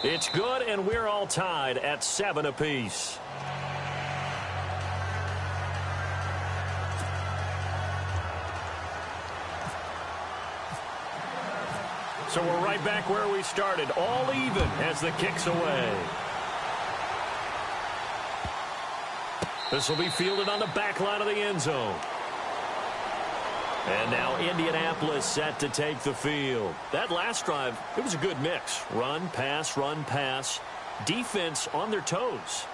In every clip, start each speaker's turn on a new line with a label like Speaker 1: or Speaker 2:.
Speaker 1: It's good, and we're all tied at 7 apiece. So we're right back where we started, all even as the kick's away. This will be fielded on the back line of the end zone. And now Indianapolis set to take the field. That last drive, it was a good mix. Run, pass, defense on their toes.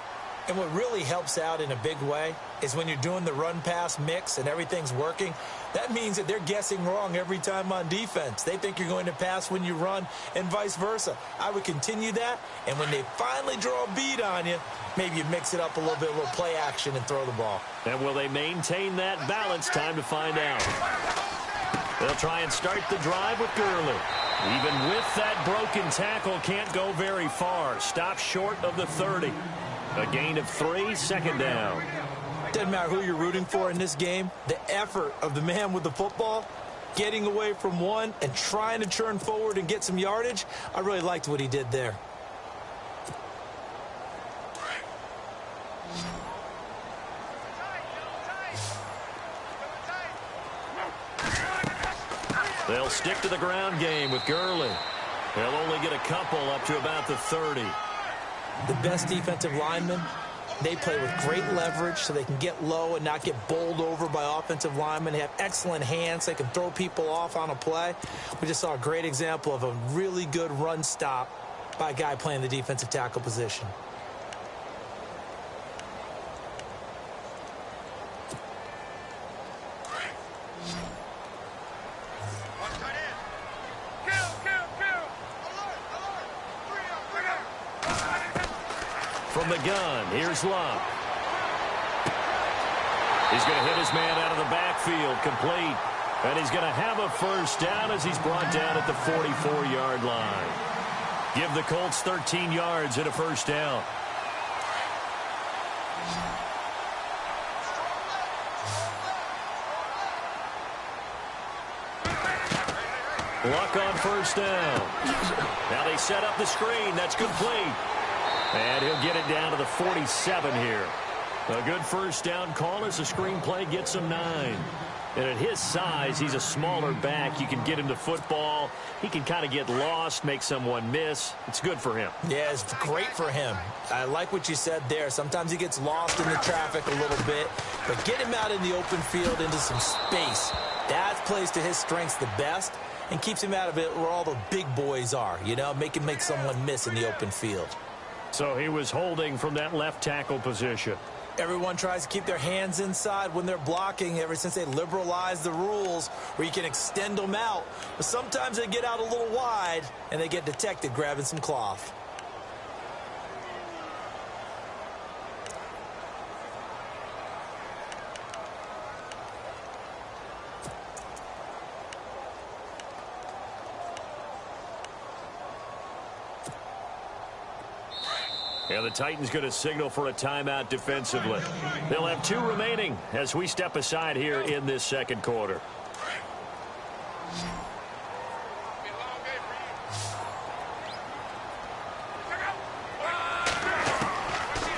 Speaker 2: And what really helps out in a big way is when you're doing the run-pass mix and everything's working, that means that they're guessing wrong every time on defense. They think you're going to pass when you run and vice versa. I would continue that, and when they finally draw a beat on you, maybe you mix it up a little bit, a little play action, and throw the ball.
Speaker 1: And will they maintain that balance? Time to find out. They'll try and start the drive with Gurley. Even with that broken tackle, can't go very far. Stop short of the 30. A gain of 3, second down.
Speaker 2: Doesn't matter who you're rooting for in this game. The effort of the man with the football, getting away from one and trying to turn forward and get some yardage, I really liked what he did there.
Speaker 1: They'll stick to the ground game with Gurley. They'll only get a couple up to about the 30.
Speaker 2: The best defensive linemen, they play with great leverage so they can get low and not get bowled over by offensive linemen. They have excellent hands. They can throw people off on a play. We just saw a great example of a really good run stop by a guy playing the defensive tackle position.
Speaker 1: From the gun, here's Love. He's going to hit his man out of the backfield, complete. And he's going to have a first down as he's brought down at the 44-yard line. Give the Colts 13 yards and a first down. Luck on first down. Now they set up the screen. That's complete. And he'll get it down to the 47 here. A good first down call as the screen play gets him 9. And at his size, he's a smaller back. You can get him to football. He can kind of get lost, make someone miss. It's good for him.
Speaker 2: Yeah, it's great for him. I like what you said there. Sometimes he gets lost in the traffic a little bit. But get him out in the open field into some space. That plays to his strengths the best and keeps him out of it where all the big boys are. You know, make him make someone miss in the open field.
Speaker 1: So he was holding from that left tackle position.
Speaker 2: Everyone tries to keep their hands inside when they're blocking ever since they liberalized the rules where you can extend them out. But sometimes they get out a little wide and they get detected grabbing some cloth.
Speaker 1: And the Titans going to signal for a timeout defensively. They'll have 2 remaining as we step aside here in this second quarter.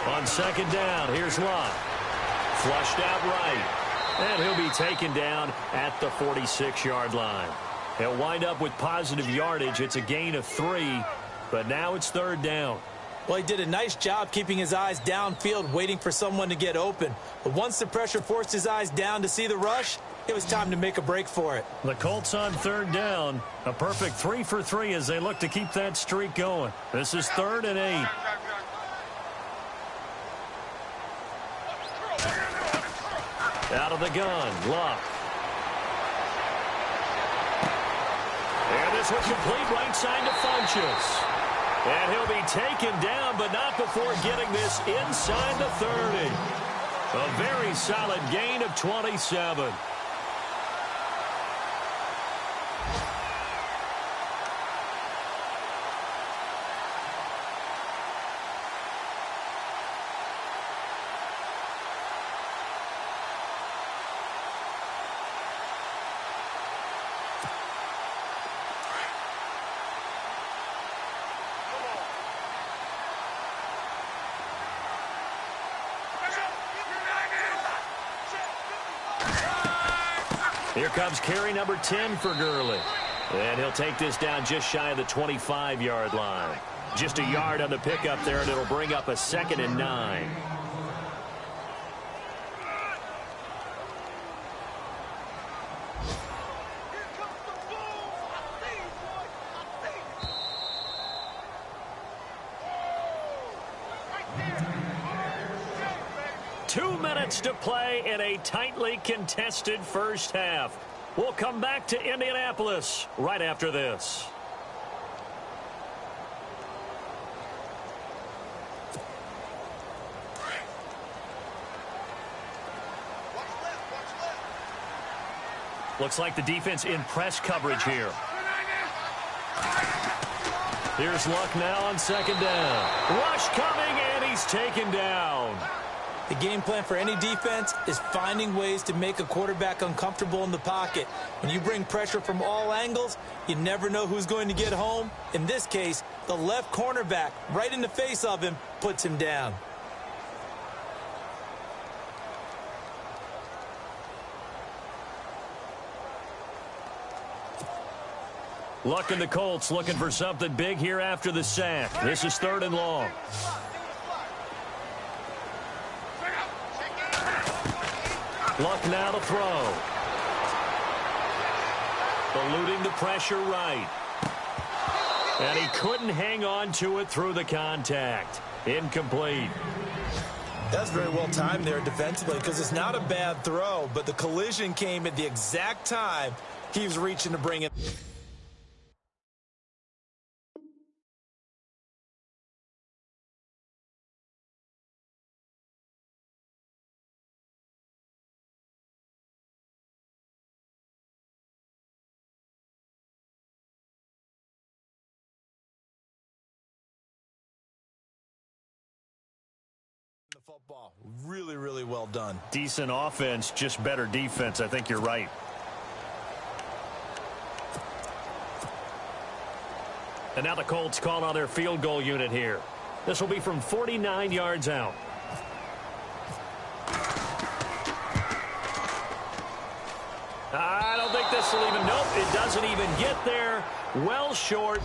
Speaker 1: On second down, here's Love. Flushed out right. And he'll be taken down at the 46-yard line. He'll wind up with positive yardage. It's a gain of 3, but now it's third down.
Speaker 2: Well, he did a nice job keeping his eyes downfield, waiting for someone to get open. But once the pressure forced his eyes down to see the rush, it was time to make a break for it.
Speaker 1: The Colts on third down. A perfect 3 for 3 as they look to keep that streak going. This is 3rd and 8. Out of the gun, Luck. And this was complete right side to Funchess. And he'll be taken down, but not before getting this inside the 30. A very solid gain of 27. Here comes carry number 10 for Gurley. And he'll take this down just shy of the 25-yard line. Just a yard on the pickup there, and it'll bring up a 2nd and 9. To play in a tightly contested first half. We'll come back to Indianapolis right after this. Looks like the defense in press coverage here. Here's Luck now on 2nd down. Rush coming, and he's taken down.
Speaker 2: The game plan for any defense is finding ways to make a quarterback uncomfortable in the pocket. When you bring pressure from all angles, you never know who's going to get home. In this case, the left cornerback, right in the face of him, puts him down.
Speaker 1: Luck and the Colts looking for something big here after the sack. This is 3rd and long. Luck now to throw. Eluding the pressure right. And he couldn't hang on to it through the contact. Incomplete.
Speaker 2: That's very well timed there defensively because it's not a bad throw, but the collision came at the exact time he was reaching to bring it. Football. Really, really well done.
Speaker 1: Decent offense, just better defense. I think you're right. And now the Colts call on their field goal unit here. This will be from 49 yards out. I don't think this will even, nope, it doesn't even get there. Well short.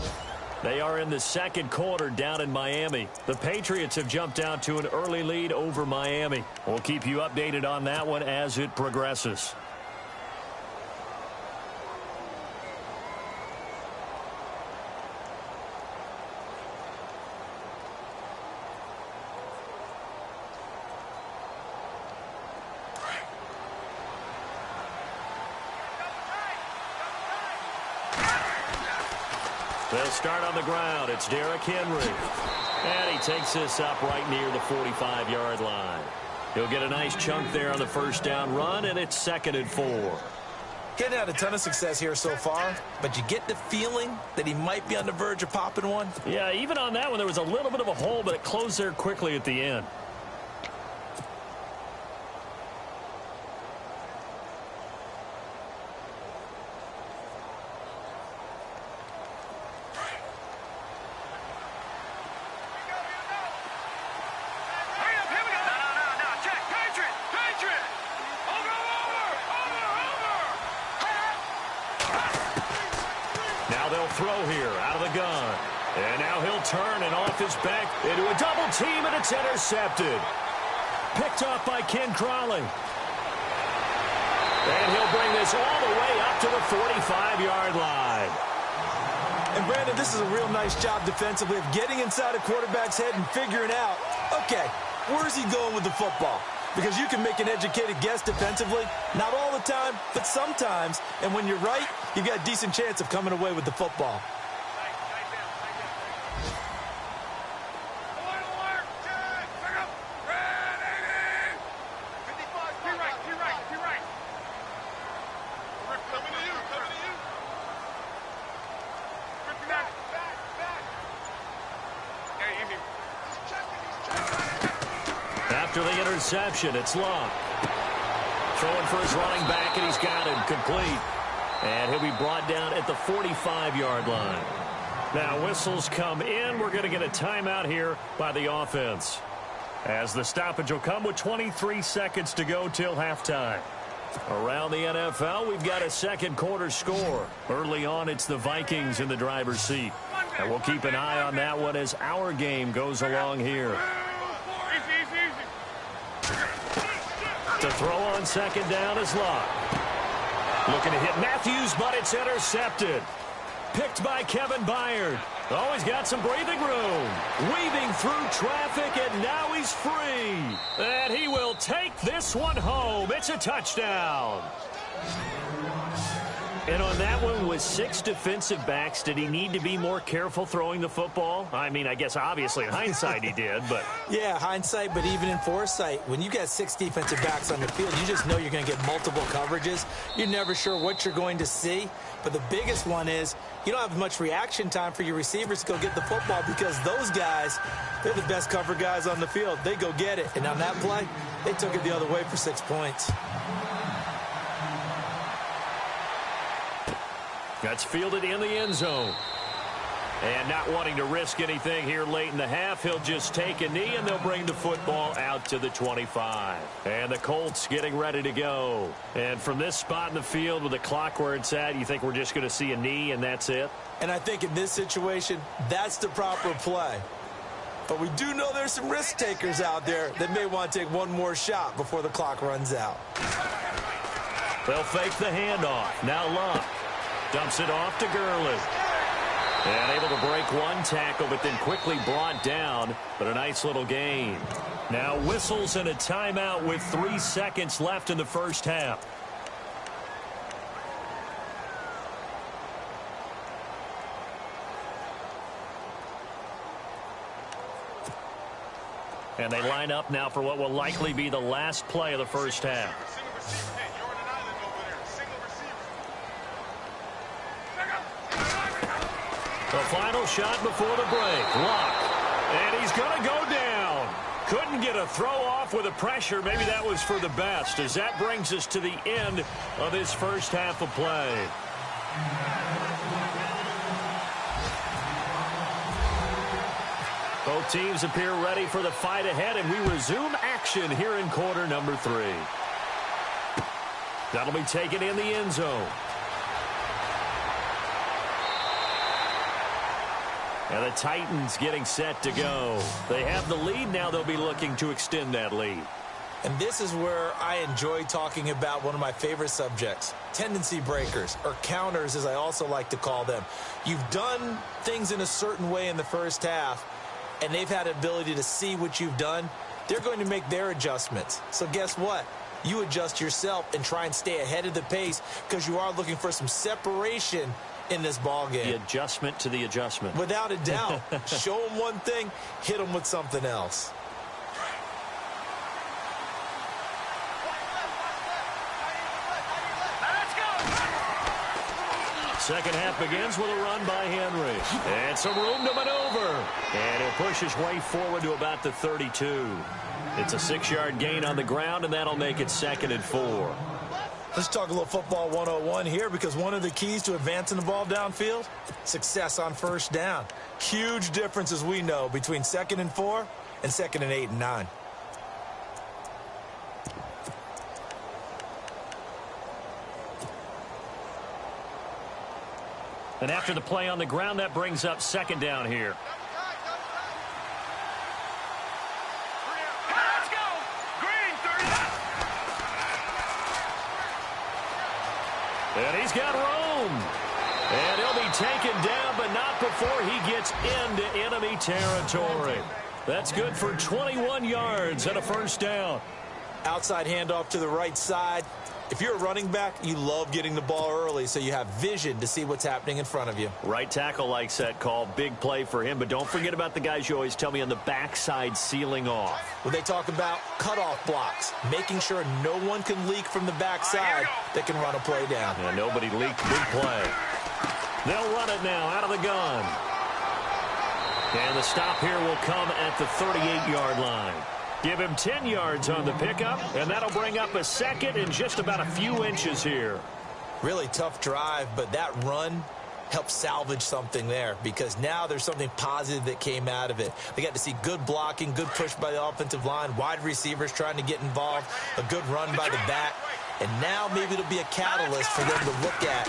Speaker 1: They are in the 2nd quarter down in Miami. The Patriots have jumped out to an early lead over Miami. We'll keep you updated on that one as it progresses. They'll start on the ground. It's Derrick Henry. And he takes this up right near the 45-yard line. He'll get a nice chunk there on the 1st down run, and it's 2nd and 4.
Speaker 2: Getting had a ton of success here so far, but you get the feeling that he might be on the verge of popping one.
Speaker 1: Yeah, even on that one, there was a little bit of a hole, but it closed there quickly at the end. Throw here out of the gun. And now he'll turn and off his back into a double team, and it's intercepted. Picked off by Ken Crawley. And he'll bring this all the way up to the 45-yard line.
Speaker 2: And Brandon, this is a real nice job defensively of getting inside a quarterback's head and figuring out, okay, where's he going with the football? Because you can make an educated guess defensively, not all the time, but sometimes. And when you're right, you've got a decent chance of coming away with the football.
Speaker 1: After the interception, it's Luck. Throwing for his running back, and he's got him complete. And he'll be brought down at the 45-yard line. Now, whistles come in. We're going to get a timeout here by the offense, as the stoppage will come with 23 seconds to go till halftime. Around the NFL, we've got a second quarter score. Early on, it's the Vikings in the driver's seat. And we'll keep an eye on that one as our game goes along here. To throw on second down is Locke. Looking to hit Matthews, but it's intercepted. Picked by Kevin Byard. Oh, he's got some breathing room. Weaving through traffic, and now he's free. And he will take this one home. It's a touchdown. And on that one, with 6 defensive backs, did he need to be more careful throwing the football? I mean, I guess obviously in hindsight he did, but...
Speaker 2: Yeah, hindsight, but even in foresight, when you got 6 defensive backs on the field, you just know you're going to get multiple coverages. You're never sure what you're going to see. But the biggest one is you don't have much reaction time for your receivers to go get the football because those guys, they're the best cover guys on the field. They go get it. And on that play, they took it the other way for 6 points.
Speaker 1: That's fielded in the end zone. And not wanting to risk anything here late in the half, he'll just take a knee, and they'll bring the football out to the 25. And the Colts getting ready to go. And from this spot in the field with the clock where it's at, you think we're just going to see a knee and that's it?
Speaker 2: And I think in this situation, that's the proper play. But we do know there's some risk takers out there that may want to take one more shot before the clock runs out.
Speaker 1: They'll fake the handoff. Now Luck dumps it off to Gurley. And able to break one tackle, but then quickly brought down. But a nice little gain. Now whistles and a timeout with 3 seconds left in the first half. And they line up now for what will likely be the last play of the first half. The final shot before the break. Luck. And he's going to go down. Couldn't get a throw off with the pressure. Maybe that was for the best, as that brings us to the end of this first half of play. Both teams appear ready for the fight ahead, and we resume action here in quarter number 3. That'll be taken in the end zone. And the Titans getting set to go. They have the lead. Now they'll be looking to extend that lead.
Speaker 2: And this is where I enjoy talking about one of my favorite subjects, tendency breakers, or counters as I also like to call them. You've done things in a certain way in the first half, and they've had the ability to see what you've done. They're going to make their adjustments. So guess what? You adjust yourself and try and stay ahead of the pace because you are looking for some separation in this ball game.
Speaker 1: The adjustment to the adjustment.
Speaker 2: Without a doubt. Show them one thing, hit them with something else.
Speaker 1: Second half begins with a run by Henry. And some room to maneuver. And he'll push his way forward to about the 32. It's a 6-yard gain on the ground, and that'll make it 2nd and 4.
Speaker 2: Let's talk a little football 101 here, because one of the keys to advancing the ball downfield, success on first down. Huge difference, as we know, between 2nd and 4 and 2nd and 8 and 9.
Speaker 1: And after the play on the ground, that brings up 2nd down here. And he's got room. And he'll be taken down, but not before he gets into enemy territory. That's good for 21 yards and a first down.
Speaker 2: Outside handoff to the right side. If you're a running back, you love getting the ball early so you have vision to see what's happening in front of you.
Speaker 1: Right tackle likes that call. Big play for him. But don't forget about the guys you always tell me on the backside sealing off.
Speaker 2: When they talk about cutoff blocks, making sure no one can leak from the backside that can run a play down.
Speaker 1: Yeah, nobody leaked. Big play. They'll run it now out of the gun. And the stop here will come at the 38-yard line. Give him 10 yards on the pickup, and that'll bring up a 2nd and just about a few inches here.
Speaker 2: Really tough drive, but that run helped salvage something there, because now there's something positive that came out of it. They got to see good blocking, good push by the offensive line, wide receivers trying to get involved, a good run by the back. And now maybe it'll be a catalyst for them to look at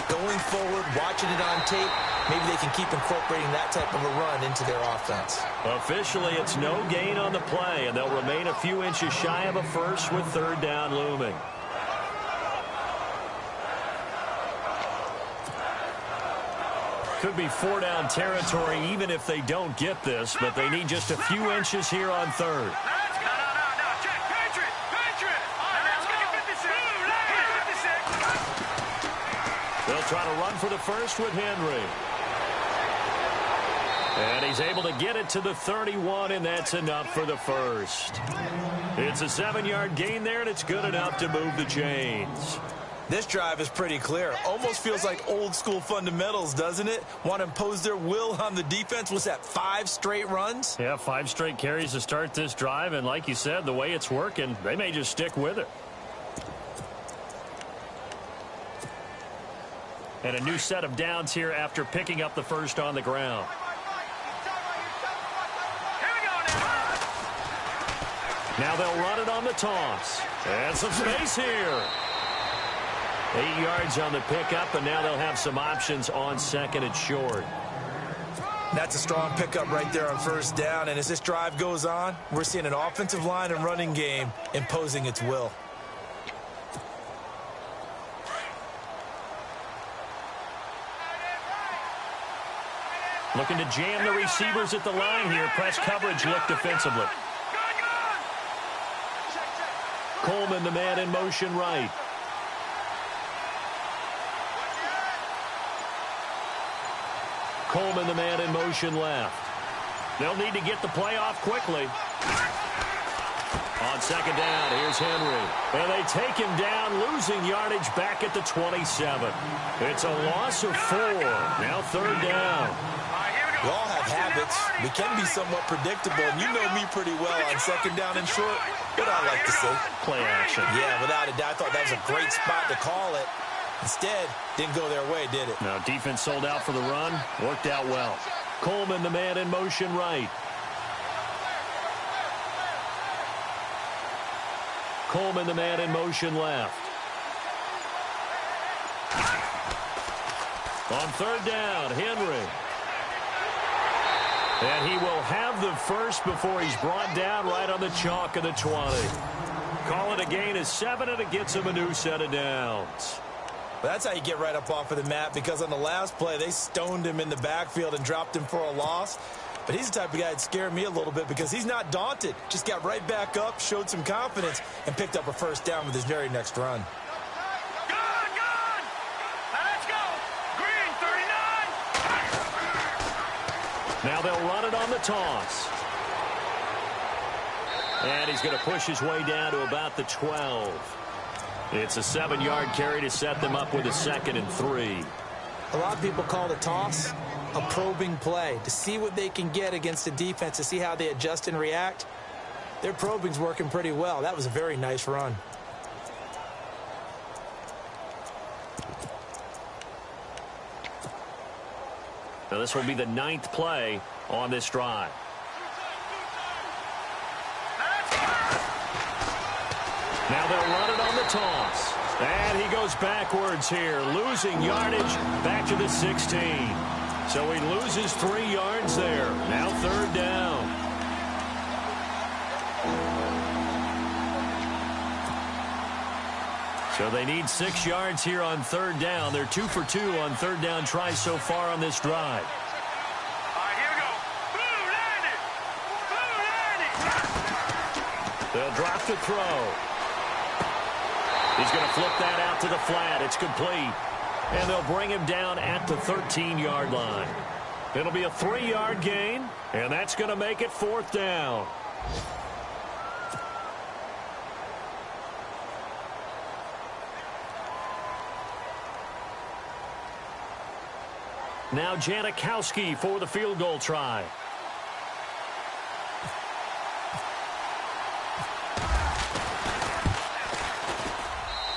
Speaker 2: going forward, watching it on tape. Maybe they can keep incorporating that type of a run into their offense.
Speaker 1: Officially, it's no gain on the play, and they'll remain a few inches shy of a first with third down looming. Could be four-down territory even if they don't get this, but they need just a few inches here on third. They'll try to run for the first with Henry. And he's able to get it to the 31, and that's enough for the first. It's a 7-yard gain there, and it's good enough to move the chains.
Speaker 2: This drive is pretty clear. Almost feels like old-school fundamentals, doesn't it? Want to impose their will on the defense. Was that 5 straight runs?
Speaker 1: Yeah, 5 straight carries to start this drive, and like you said, the way it's working, they may just stick with it. And a new set of downs here after picking up the first on the ground. Now they'll run it on the toss. And some space here. 8 yards on the pickup, and now they'll have some options on second and short.
Speaker 2: That's a strong pickup right there on first down. And as this drive goes on, we're seeing an offensive line and running game imposing its will.
Speaker 1: Looking to jam the receivers at the line here. Press coverage look defensively. Coleman, the man in motion right. Coleman, the man in motion left. They'll need to get the play off quickly. On second down, here's Henry. And they take him down, losing yardage back at the 27. It's a loss of 4. Now third down.
Speaker 2: We all have habits. We can be somewhat predictable, and you know me pretty well on second down and short. What I like to say.
Speaker 1: Play action.
Speaker 2: Yeah, without a doubt. I thought that was a great spot to call it. Instead, didn't go their way, did it?
Speaker 1: No, defense sold out for the run. Worked out well. Coleman, the man in motion right. Coleman, the man in motion left. On third down, Henry. And he will have the first before he's brought down right on the chalk of the 20. Call it a gain of 7, and it gets him a new set of downs.
Speaker 2: Well, that's how you get right up off of the mat, because on the last play, they stoned him in the backfield and dropped him for a loss. But he's the type of guy that scared me a little bit because he's not daunted. Just got right back up, showed some confidence, and picked up a first down with his very next run.
Speaker 1: Now they'll run it on the toss. And he's going to push his way down to about the 12. It's a 7-yard carry to set them up with a 2nd and 3.
Speaker 2: A lot of people call the toss a probing play to see what they can get against the defense, to see how they adjust and react. Their probing's working pretty well. That was a very nice run.
Speaker 1: Now this will be the 9th play on this drive. Now they'll run it on the toss. And he goes backwards here, losing yardage back to the 16. So he loses 3 yards there. Now third down. So they need 6 yards here on third down. They're 2 for 2 on third down tries so far on this drive. They'll drop to throw. He's going to flip that out to the flat. It's complete. And they'll bring him down at the 13-yard line. It'll be a 3-yard gain, and that's going to make it 4th down. Now Janikowski for the field goal try.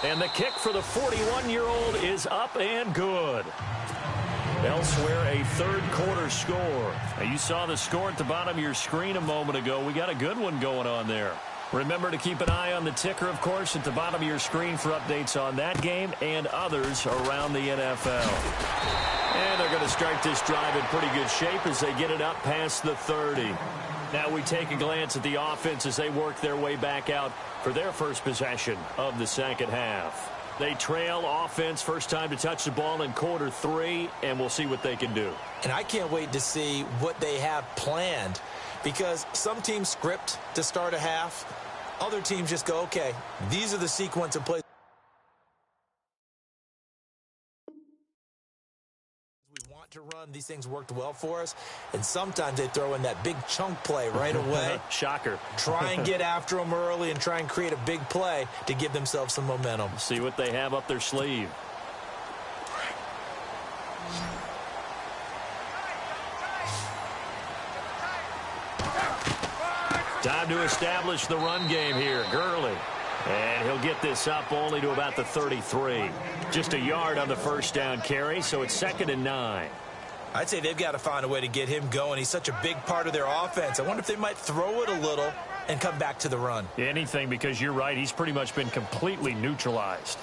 Speaker 1: And the kick for the 41-year-old is up and good. Elsewhere, a third-quarter score. Now, you saw the score at the bottom of your screen a moment ago. We got a good one going on there. Remember to keep an eye on the ticker, of course, at the bottom of your screen for updates on that game and others around the NFL. And they're going to start this drive in pretty good shape as they get it up past the 30. Now we take a glance at the offense as they work their way back out for their first possession of the second half. They trail offense, first time to touch the ball in quarter 3, and we'll see what they can do.
Speaker 2: And I can't wait to see what they have planned, because some teams script to start a half. Other teams just go, okay, these are the sequence of plays we want to run. These things worked well for us. And sometimes they throw in that big chunk play right away.
Speaker 1: Shocker.
Speaker 2: Try and get after them early and try and create a big play to give themselves some momentum.
Speaker 1: See what they have up their sleeve. Time to establish the run game here. Gurley. And he'll get this up only to about the 33. Just a yard on the first down carry, so it's 2nd and 9.
Speaker 2: I'd say they've got to find a way to get him going. He's such a big part of their offense. I wonder if they might throw it a little and come back to the run.
Speaker 1: Anything, because you're right. He's pretty much been completely neutralized.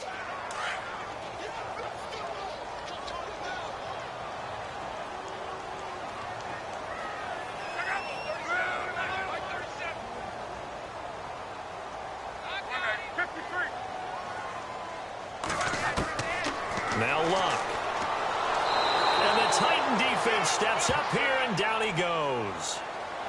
Speaker 1: Now Luck. And the Titan defense steps up here, and down he goes.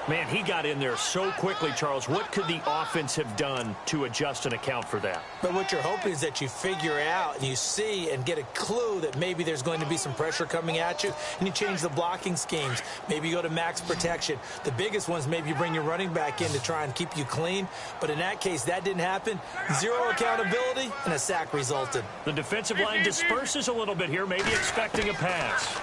Speaker 1: Man, he got in there so quickly, Charles. What could the offense have done to adjust and account for that?
Speaker 2: But what you're hoping is that you figure out and you see and get a clue that maybe there's going to be some pressure coming at you, and you change the blocking schemes. Maybe you go to max protection. The biggest ones, maybe you bring your running back in to try and keep you clean. But in that case, that didn't happen. Zero accountability, and a sack resulted.
Speaker 1: The defensive line disperses a little bit here, maybe expecting a pass.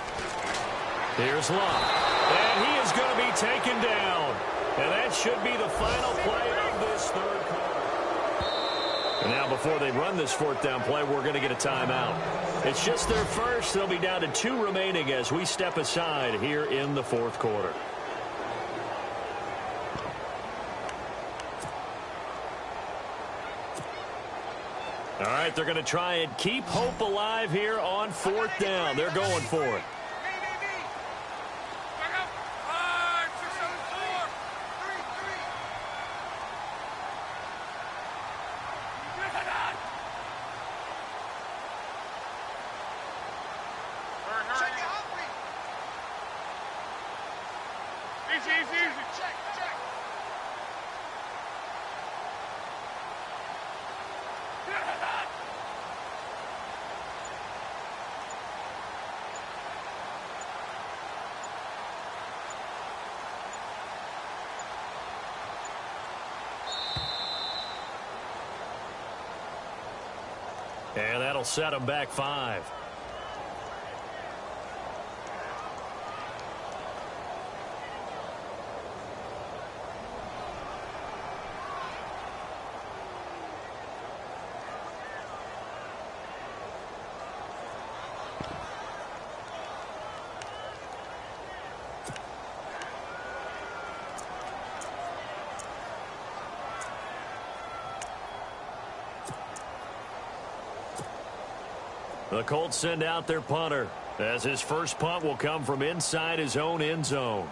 Speaker 1: Here's Luck. And he is going to be taken down. And that should be the final play of this third quarter. And now before they run this fourth down play, we're going to get a timeout. It's just their first. They'll be down to 2 remaining as we step aside here in the fourth quarter. All right, they're going to try and keep hope alive here on 4th down. They're going for it. And that'll set them back 5. The Colts send out their punter, as his first punt will come from inside his own end zone.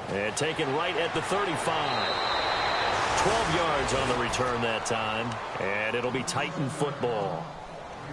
Speaker 1: And taken right at the 35. 12 yards on the return that time, and it'll be Titan football.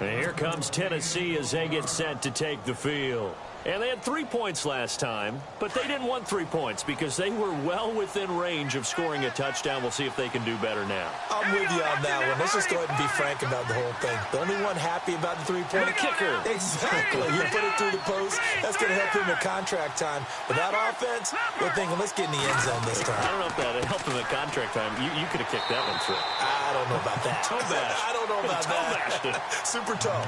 Speaker 1: And here comes Tennessee as they get set to take the field. And they had 3 points last time, but they didn't want 3 points because they were well within range of scoring a touchdown. We'll see if they can do better now.
Speaker 2: I'm with you on that one. Let's just go ahead and be frank about the whole thing. The only one happy about the three-point
Speaker 1: kicker.
Speaker 2: Exactly. You put it through the post. That's going to help him at contract time. Without offense, we're thinking, let's get in the end zone this time.
Speaker 1: I don't know if that helped him at contract time. You could have kicked that one through.
Speaker 2: I don't know about that.
Speaker 1: Toe bash.
Speaker 2: I don't know about that. Super toe.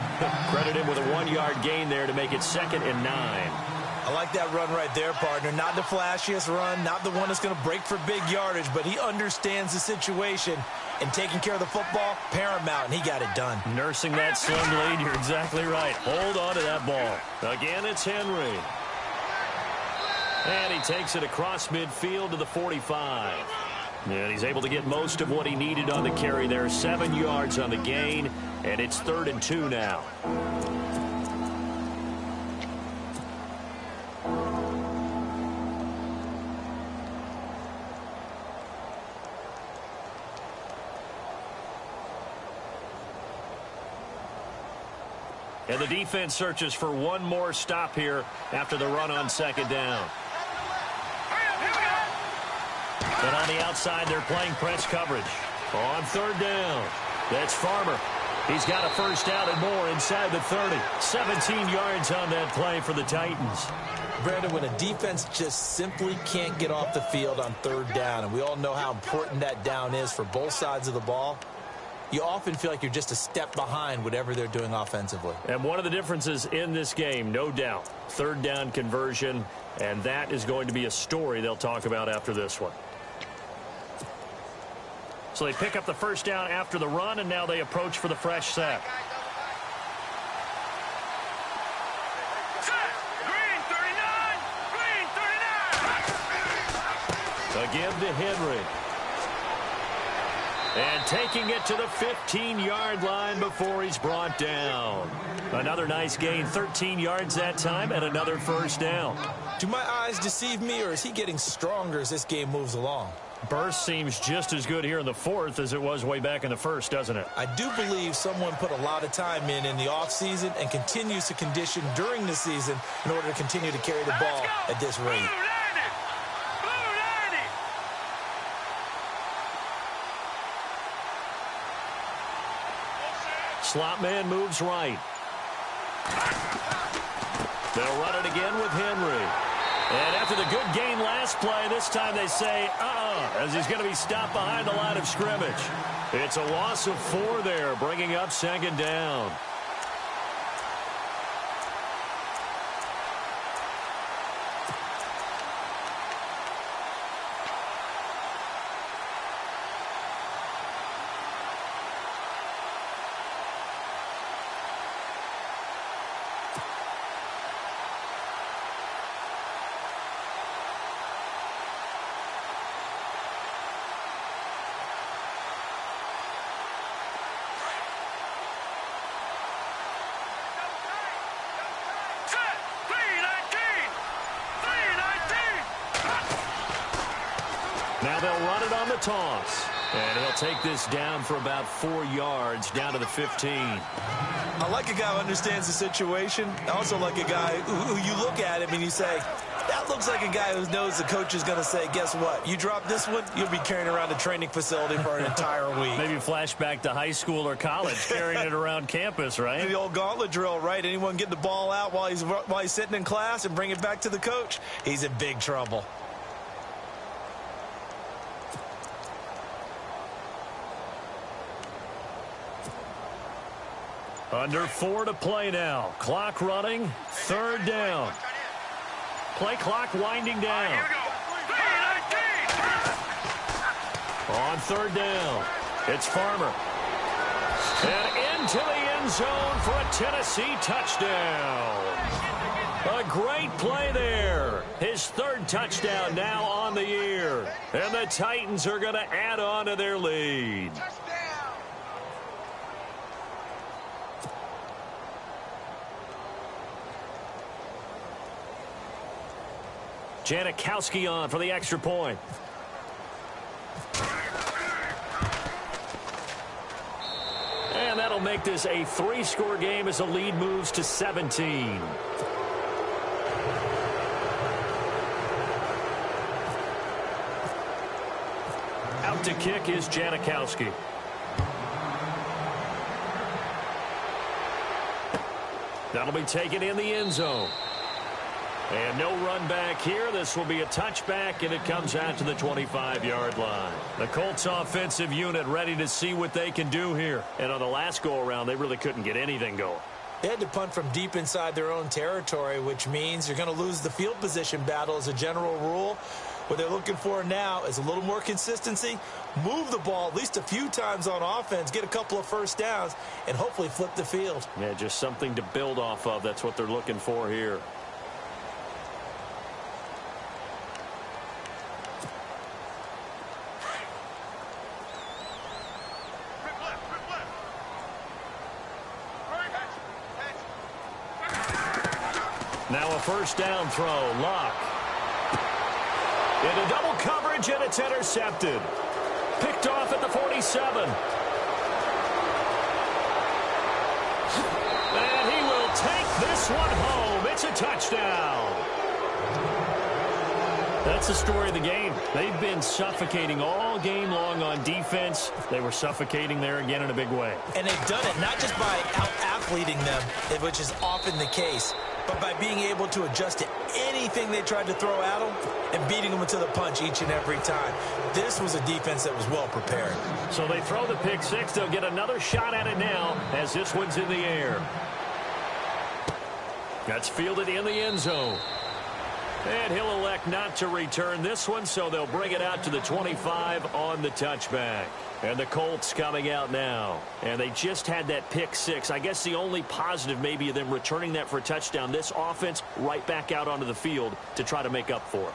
Speaker 1: Credit him with a 1-yard gain there to make it 2nd and 9.
Speaker 2: I like that run right there, partner. Not the flashiest run, not the one that's going to break for big yardage, but he understands the situation, and taking care of the football, paramount, and he got it done.
Speaker 1: Nursing that slim lead, you're exactly right. Hold on to that ball. Again, it's Henry. And he takes it across midfield to the 45. And he's able to get most of what he needed on the carry there. 7 yards on the gain, and it's 3rd and 2 now. And the defense searches for one more stop here after the run on 2nd down. And on the outside, they're playing press coverage. On 3rd down, that's Farmer. He's got a 1st down and more inside the 30. 17 yards on that play for the Titans.
Speaker 2: Brandon, when a defense just simply can't get off the field on 3rd down, and we all know how important that down is for both sides of the ball, you often feel like you're just a step behind whatever they're doing offensively.
Speaker 1: And one of the differences in this game, no doubt, 3rd down conversion, and that is going to be a story they'll talk about after this one. So they pick up the 1st down after the run, and now they approach for the fresh set. Again to Henry. And taking it to the 15-yard line before he's brought down. Another nice gain, 13 yards that time, and another 1st down.
Speaker 2: Do my eyes deceive me, or is he getting stronger as this game moves along?
Speaker 1: Burst seems just as good here in the 4th as it was way back in the 1st, doesn't it?
Speaker 2: I do believe someone put a lot of time in the offseason and continues to condition during the season in order to continue to carry the ball at this rate.
Speaker 1: Slot man moves right. They'll run it again with Henry. And after the good gain last play, this time they say, as he's going to be stopped behind the line of scrimmage. It's a loss of 4 there, bringing up 2nd down. Now they'll run it on the toss. And he'll take this down for about 4 yards, down to the 15.
Speaker 2: I like a guy who understands the situation. I also like a guy who you look at him and you say, that looks like a guy who knows the coach is going to say, guess what? You drop this one, you'll be carrying around a training facility for an entire week.
Speaker 1: Maybe flashback to high school or college, carrying it around campus, right?
Speaker 2: The old gauntlet drill, right? Anyone get the ball out while he's sitting in class and bring it back to the coach? He's in big trouble.
Speaker 1: Under 4 to play now. Clock running. 3rd down. Play clock winding down. On 3rd down, it's Farmer. And into the end zone for a Tennessee touchdown. A great play there. His 3rd touchdown now on the year. And the Titans are going to add on to their lead. Janikowski on for the extra point. And that'll make this a 3-score game as the lead moves to 17. Out to kick is Janikowski. That'll be taken in the end zone. And no run back here. This will be a touchback, and it comes out to the 25-yard line. The Colts offensive unit ready to see what they can do here. And on the last go-around, they really couldn't get anything going.
Speaker 2: They had to punt from deep inside their own territory, which means you're going to lose the field position battle as a general rule. What they're looking for now is a little more consistency, move the ball at least a few times on offense, get a couple of first downs, and hopefully flip the field.
Speaker 1: Yeah, just something to build off of. That's what they're looking for here. Now a first down throw. Lock. Into double coverage, and it's intercepted. Picked off at the 47. And he will take this one home. It's a touchdown. That's the story of the game. They've been suffocating all game long on defense. They were suffocating there again in a big way.
Speaker 2: And they've done it not just by out-athleting them, which is often the case, but by being able to adjust to anything they tried to throw at them and beating them to the punch each and every time. This was a defense that was well prepared.
Speaker 1: So they throw the pick six. They'll get another shot at it now as this one's in the air. That's fielded in the end zone. And he'll elect not to return this one, so they'll bring it out to the 25 on the touchback. And the Colts coming out now. And they just had that pick six. I guess the only positive maybe of them returning that for a touchdown. This offense right back out onto the field to try to make up for it.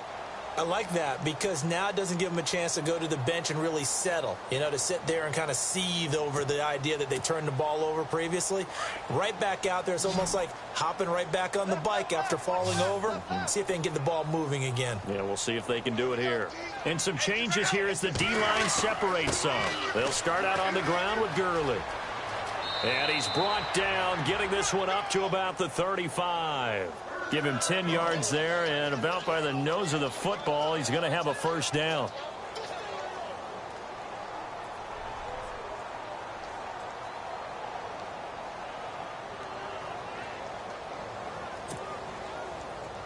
Speaker 2: I like that because now it doesn't give them a chance to go to the bench and really settle, to sit there and kind of seethe over the idea that they turned the ball over previously. Right back out there, it's almost like hopping right back on the bike after falling over. See if they can get the ball moving again.
Speaker 1: Yeah, we'll see if they can do it here. And some changes here as the D-line separates some. They'll start out on the ground with Gurley. And he's brought down, getting this one up to about the 35. Give him 10 yards there, and about by the nose of the football, he's going to have a first down.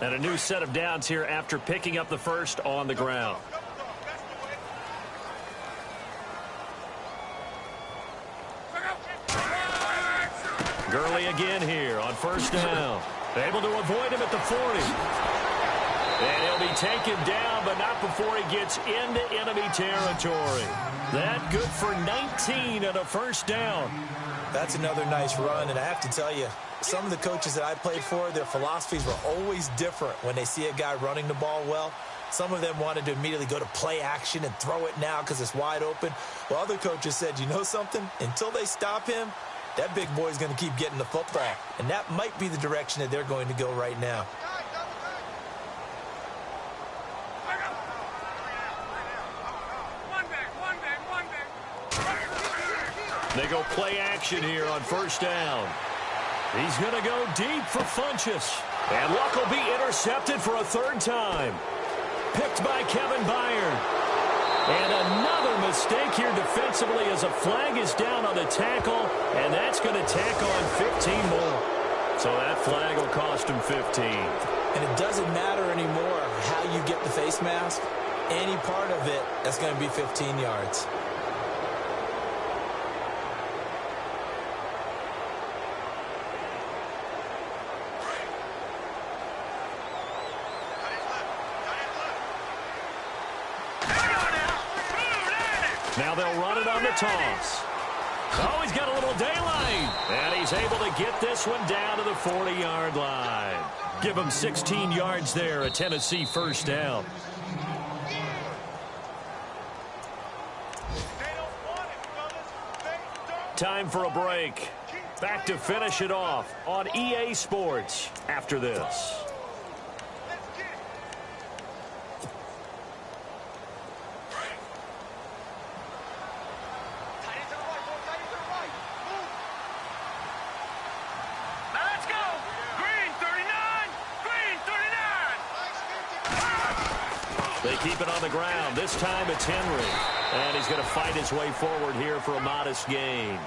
Speaker 1: And a new set of downs here after picking up the first on the ground. Gurley again here on first down. Able to avoid him at the 40. And he'll be taken down, but not before he gets into enemy territory. That good for 19 and a first down.
Speaker 2: That's another nice run, and I have to tell you, some of the coaches that I played for, their philosophies were always different when they see a guy running the ball well. Some of them wanted to immediately go to play action and throw it now because it's wide open. Well, other coaches said, you know something? Until they stop him, that big boy's going to keep getting the football. And that might be the direction that they're going to go right now.
Speaker 1: They go play action here on first down. He's going to go deep for Funchess. And Luck will be intercepted for a third time. Picked by Kevin Byard. And another mistake here defensively as a flag is down on the tackle, and that's going to tack on 15 more. So that flag will cost him 15.
Speaker 2: And it doesn't matter anymore how you get the face mask. Any part of it, that's going to be 15 yards.
Speaker 1: Now they'll run it on the toss. Oh, he's got a little daylight. And he's able to get this one down to the 40-yard line. Give him 16 yards there, a Tennessee first down. Time for a break. Back to finish it off on EA Sports after this. They keep it on the ground. This time it's Henry. And he's going to fight his way forward here for a modest gain.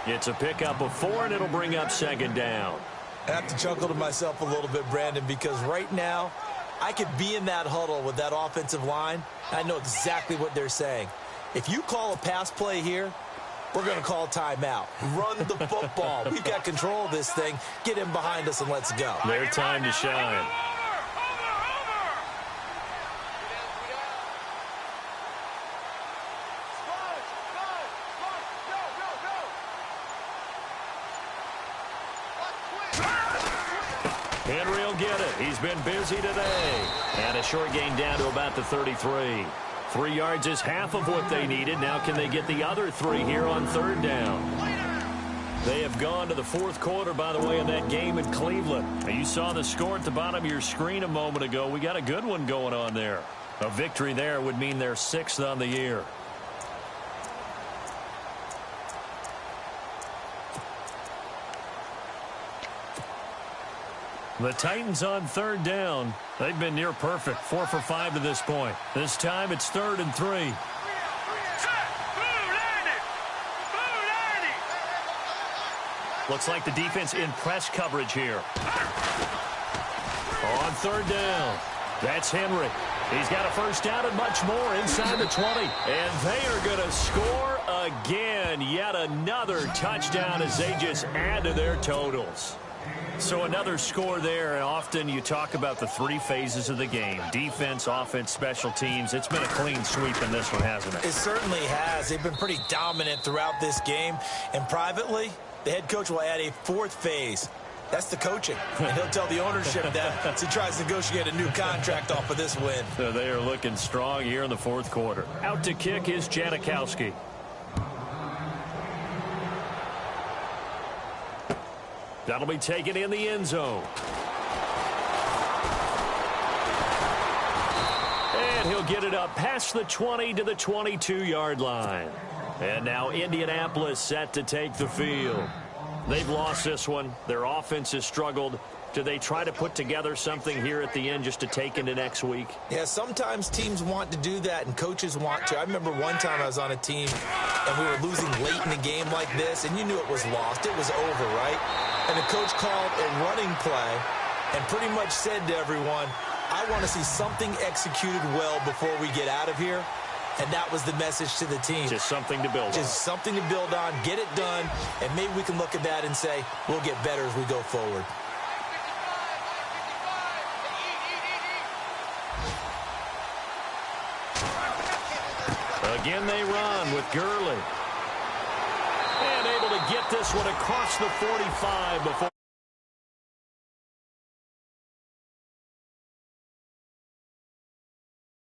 Speaker 1: It's a pickup of 4, and it'll bring up second down.
Speaker 2: I have to chuckle to myself a little bit, Brandon, because right now I could be in that huddle with that offensive line. I know exactly what they're saying. If you call a pass play here, We're going to call timeout. Run the football. We've got control of this thing. Get him behind us and let's go.
Speaker 1: Their time to shine. Henry will get it. He's been busy today. And a short gain down to about the 33. 3 yards is half of what they needed. Now can they get the other 3 here on third down? They have gone to the fourth quarter, by the way, in that game in Cleveland. Now, you saw the score at the bottom of your screen a moment ago. We got a good one going on there. A victory there would mean they're 6th on the year. The Titans on third down. They've been near perfect. 4 for 5 to this point. This time it's 3rd and 3. Looks like the defense in press coverage here. On third down. That's Henry. He's got a first down and much more inside the 20. And they are going to score again. Yet another touchdown as they just add to their totals. So another score there, and often you talk about the 3 phases of the game. Defense, offense, special teams. It's been a clean sweep in this one, hasn't it?
Speaker 2: It certainly has. They've been pretty dominant throughout this game. And privately, the head coach will add a 4th phase. That's the coaching. And he'll tell the ownership that as he tries to negotiate a new contract off of this win.
Speaker 1: So they are looking strong here in the fourth quarter. Out to kick is Janikowski. That'll be taken in the end zone. And he'll get it up past the 20 to the 22-yard line. And now Indianapolis set to take the field. They've lost this one. Their offense has struggled. Do they try to put together something here at the end just to take into next week?
Speaker 2: Yeah, sometimes teams want to do that and coaches want to. I remember one time I was on a team and we were losing late in the game like this, and you knew it was lost. It was over, right? And the coach called a running play and pretty much said to everyone, I want to see something executed well before we get out of here. And that was the message to the team.
Speaker 1: Just something to build on.
Speaker 2: Just something to build on, get it done, and maybe we can look at that and say, we'll get better as we go forward.
Speaker 1: Again they run with Gurley. And able to get this one across the 45 before